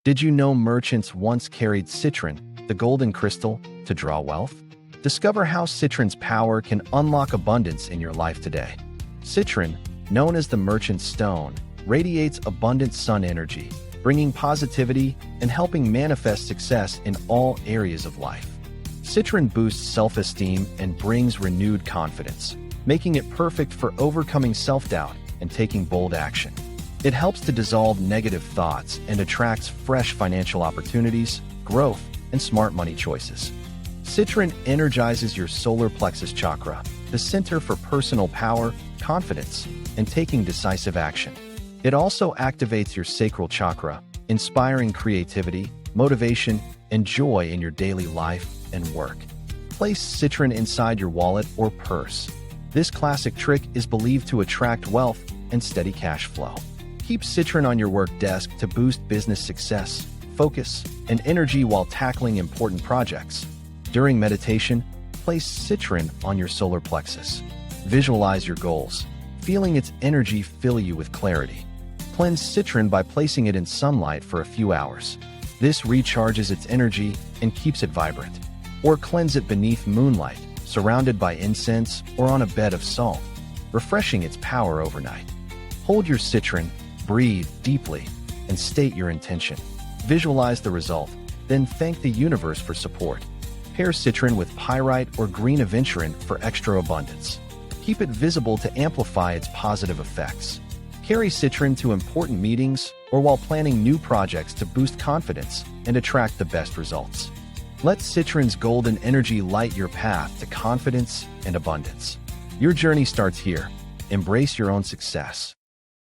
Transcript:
Did you know merchants once carried citrine, the golden crystal, to draw wealth? Discover how citrine's power can unlock abundance in your life today. Citrine, known as the merchant's stone, radiates abundant sun energy, bringing positivity and helping manifest success in all areas of life. Citrine boosts self-esteem and brings renewed confidence, making it perfect for overcoming self-doubt and taking bold action. It helps to dissolve negative thoughts and attracts fresh financial opportunities, growth, and smart money choices. Citrine energizes your solar plexus chakra, the center for personal power, confidence, and taking decisive action. It also activates your sacral chakra, inspiring creativity, motivation, and joy in your daily life and work. Place citrine inside your wallet or purse. This classic trick is believed to attract wealth and steady cash flow. Keep citrine on your work desk to boost business success, focus, and energy while tackling important projects. During meditation, place citrine on your solar plexus. Visualize your goals, feeling its energy fill you with clarity. Cleanse citrine by placing it in sunlight for a few hours. This recharges its energy and keeps it vibrant. Or cleanse it beneath moonlight, surrounded by incense or on a bed of salt, refreshing its power overnight. Hold your citrine, breathe deeply, and state your intention. Visualize the result, then thank the universe for support. Pair citrine with pyrite or green aventurine for extra abundance. Keep it visible to amplify its positive effects. Carry citrine to important meetings or while planning new projects to boost confidence and attract the best results. Let citrine's golden energy light your path to confidence and abundance. Your journey starts here. Embrace your own success.